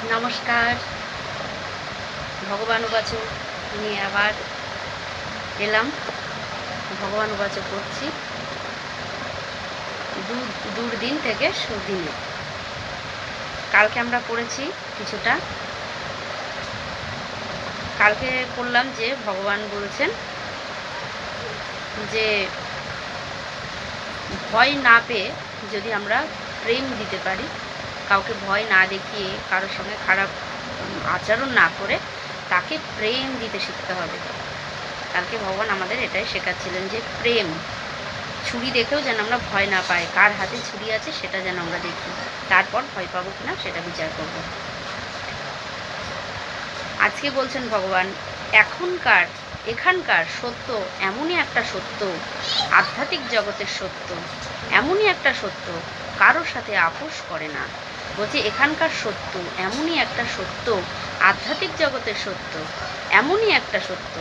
নমস্কার। ভগবান উবাচক নিয়ে আবার এলাম। ভগবান উবাচক করছি দুর্দিন থেকে সুদিনে। কালকে আমরা পড়েছি কিছুটা। কালকে পড়লাম যে ভগবান বলছেন যে ভয় না পেয়ে যদি আমরা প্রেম দিতে পারি, কাউকে ভয় না দেখিয়ে কারোর সঙ্গে খারাপ আচরণ না করে তাকে প্রেম দিতে শিখতে হবে। কালকে ভগবান আমাদের এটাই শেখাচ্ছিলেন যে প্রেম, ছুরি দেখেও যেন আমরা ভয় না পাই, কার হাতে ছুরি আছে সেটা যেন আমরা দেখি, তারপর ভয় পাবো কিনা সেটা বিচার করব। আজকে বলছেন ভগবান এখানকার সত্য এমনই একটা সত্য, আধ্যাত্মিক জগতের সত্য এমনই একটা সত্য, কারোর সাথে আপোষ করে না। বলছে এখানকার সত্য এমনই একটা সত্য, আধ্যাত্মিক জগতের সত্য এমনই একটা সত্য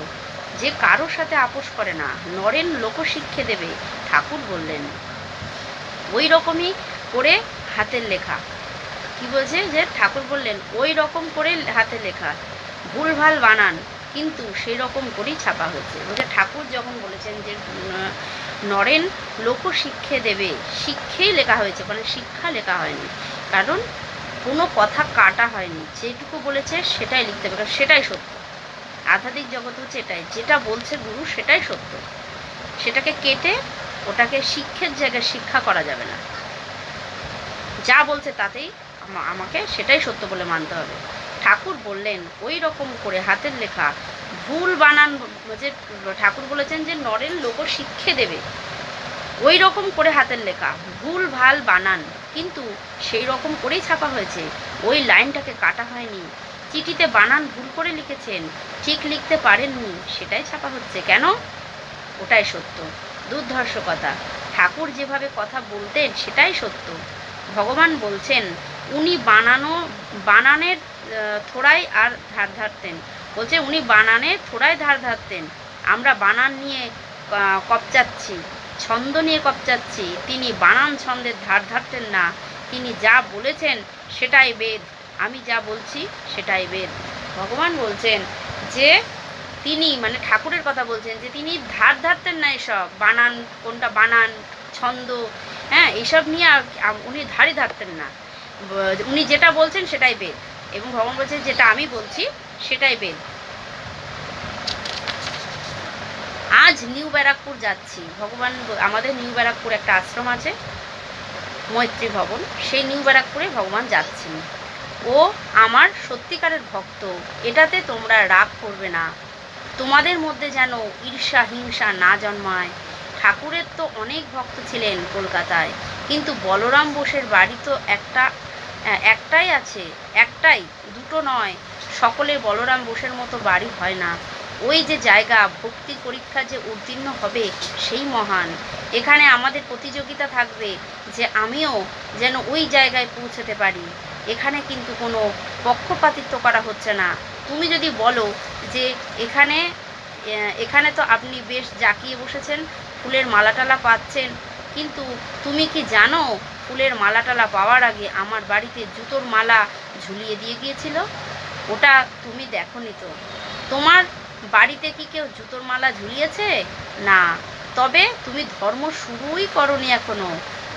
যে কারোর সাথে আপোষ করে না। নরেন লোকশিক্ষে দেবে, ঠাকুর বললেন। ওই রকমই করে হাতের লেখা। কি বলছে যে ঠাকুর বললেন ওই রকম করে হাতের লেখা, ভুলভাল বানান কিন্তু সেই রকম করেই ছাপা হয়েছে। বলছে ঠাকুর যখন বলেছেন যে নরেন লোকশিক্ষে দেবে, শিক্ষেই লেখা হয়েছে, মানে শিক্ষা লেখা হয়নি, কারণ কোনো কথা কাটা হয়নি, যেটুকু বলেছে সেটাই লিখতে হবে, কারণ সেটাই সত্য। আধ্যাত্মিক জগৎ হচ্ছে এটাই, যেটা বলছে গুরু সেটাই সত্য, সেটাকে কেটে ওটাকে শিক্ষের জায়গায় শিক্ষা করা যাবে না। যা বলছে তাতেই আমাকে সেটাই সত্য বলে মানতে হবে। ঠাকুর বললেন ওই রকম করে হাতের লেখা, ভুল বানান যে ঠাকুর বলেছেন যে নরেন লোক শিক্ষে দেবে, ওই রকম করে হাতের লেখা, ভুল ভাল বানান কিন্তু সেই রকম করেই ছাপা হয়েছে, ওই লাইনটাকে কাটা হয়নি। চিঠিতে বানান ভুল করে লিখেছেন, ঠিক লিখতে পারেননি, সেটাই ছাপা হচ্ছে। কেন? ওটাই সত্য। দুর্ধর্ষ কথা। ঠাকুর যেভাবে কথা বলতেন সেটাই সত্য। ভগবান বলছেন উনি বানানের থোড়াই আর ধার ধারতেন। বলছে উনি বানানের থোড়াই ধার ধারতেন, আমরা বানান নিয়ে কপচাচ্ছি, ছন্দ নিয়ে কপচাচ্ছি, তিনি বানান ছন্দের ধার ধারতেন না। তিনি যা বলেছেন সেটাই বেদ, আমি যা বলছি সেটাই বেদ। ভগবান বলছেন যে তিনি, মানে ঠাকুরের কথা বলছেন, যে তিনি ধার ধারতেন না এসব বানান, কোনটা বানান ছন্দ, হ্যাঁ এইসব নিয়ে উনি ধারই ধারতেন না। উনি যেটা বলছেন সেটাই বেদ, এবং ভগবান বলছেন যেটা আমি বলছি সেটাই বেদ। আজ নিউ ব্যারাকপুর যাচ্ছি। ভগবান আমাদের নিউ ব্যারাকপুর একটা আশ্রম আছে, মৈত্রী ভবন, সেই নিউ ব্যারাকপুরে ভগবান যাচ্ছেন। ও আমার সত্যিকারের ভক্ত, এটাতে তোমরা রাগ করবে না, তোমাদের মধ্যে যেন ঈর্ষা হিংসা না জন্মায়। ঠাকুরের তো অনেক ভক্ত ছিলেন কলকাতায়, কিন্তু বলরাম বোসের বাড়ি তো একটাই আছে, একটাই, দুটো নয়। সকলে বলরাম বোসের মতো বাড়ি হয় না। ওই যে জায়গা ভক্তি পরীক্ষা যে উত্তীর্ণ হবে সেই মহান। এখানে আমাদের প্রতিযোগিতা থাকবে যে আমিও যেন ওই জায়গায় পৌঁছতে পারি। এখানে কিন্তু কোনো পক্ষপাতিত্ব করা হচ্ছে না। তুমি যদি বলো যে এখানে তো আপনি বেশ জাঁকিয়ে বসেছেন, ফুলের মালাটালা পাচ্ছেন, কিন্তু তুমি কি জানো ফুলের মালাটালা পাওয়ার আগে আমার বাড়িতে জুতোর মালা ঝুলিয়ে দিয়ে গিয়েছিল? ওটা তুমি দেখোনি তো। তোমার বাড়িতে কি কেউ জুতোর মালা ঝুলিয়েছে? না। তবে তুমি ধর্ম শুরুই করনি এখনো,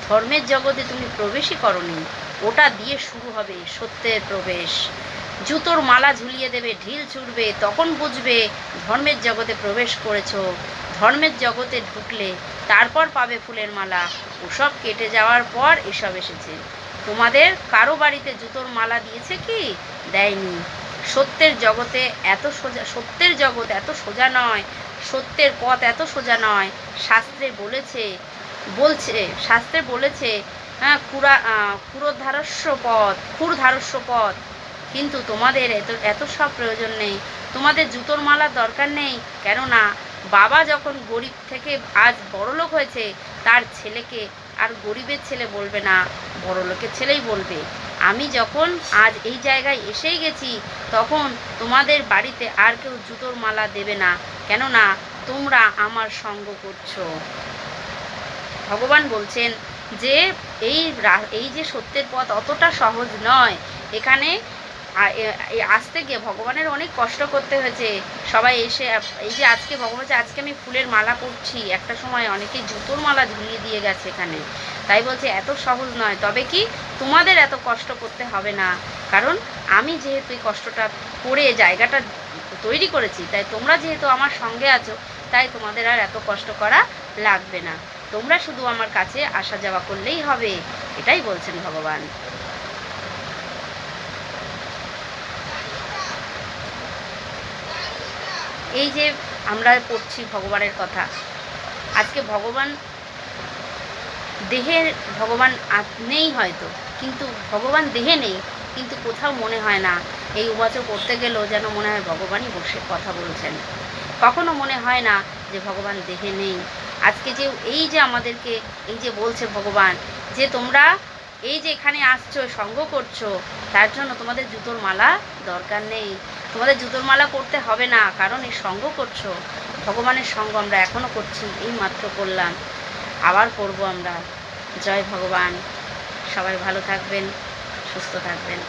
ধর্মের জগতে তুমি প্রবেশই করনি। ওটা দিয়ে শুরু হবে সত্যের প্রবেশ। জুতোর মালা ঝুলিয়ে দেবে, ঢিল ছুড়বে, তখন বুঝবে ধর্মের জগতে প্রবেশ করেছো। ধর্মের জগতে ঢুকলে তারপর পাবে ফুলের মালা। ওসব কেটে যাওয়ার পর এসব এসেছে। তোমাদের কারো বাড়িতে জুতোর মালা দিয়েছে কি? দেয়নি। সত্যের জগতে সত্যের জগৎ এত সোজা নয়, সত্যের পথ এত সোজা নয়। শাস্ত্রে বলেছে হ্যাঁ, ক্ষুরধারস্য পথ, কিন্তু তোমাদের এত সব প্রয়োজন নেই। তোমাদের জুতোর মালার দরকার নেই, কেননা বাবা যখন গরিব থেকে আজ বড়লোক হয়েছে, তার ছেলেকে আর গরিবের ছেলে বলবে না, বড়লোকের ছেলেই বলবে। আমি যখন আজ এই জায়গায় এসেই গেছি, তখন তোমাদের বাড়িতে আর কেউ জুতোর মালা দেবে না, কেননা তোমরা আমার সঙ্গ করছো। ভগবান বলছেন যে এই যে সত্যের পথ অতটা সহজ নয়। এখানে আসতে গিয়ে ভগবানের অনেক কষ্ট করতে হয়েছে। সবাই এসে এই যে আজকে ভগবান যে আজকে আমি ফুলের মালা করছি, একটা সময় অনেকে জুতোর মালা ঝুলিয়ে দিয়ে গেছে এখানে। তাই বলছে এত সহজ নয়, তবে কি তোমাদের এত কষ্ট করতে হবে না, কারণ আমি যেহেতু এই কষ্টটা করে জায়গাটা তৈরি করেছি, তাই তোমরা যেহেতু আমার সঙ্গে আছো, তাই তোমাদের আর এত কষ্ট করা লাগবে না, তোমরা শুধু আমার কাছে আসা যাওয়া করলেই হবে, এটাই বলছেন ভগবান। এই যে আমরা পড়ছি ভগবানের কথা, আজকে ভগবান দেহের ভগবান নেই হয়তো, কিন্তু ভগবান দেহে নেই, কিন্তু কোথাও মনে হয় না এই উবাচ করতে গেলেও যেন মনে হয় ভগবানই বসে কথা বলছেন। কখনো মনে হয় না যে ভগবান দেহে নেই। আজকে যে এই যে আমাদেরকে এই যে বলছে ভগবান যে তোমরা এই যে এখানে আসছো, সঙ্গ করছো, তার জন্য তোমাদের জুতোর মালা দরকার নেই, তোমাদের জুতোর মালা করতে হবে না, কারণ এই সঙ্গ করছো। ভগবানের সঙ্গ আমরা এখনও করছি, এই মাত্র করলাম, আবার করব আমরা। জয় ভগবান। সবাই ভালো থাকবেন, সুস্থ থাকবেন।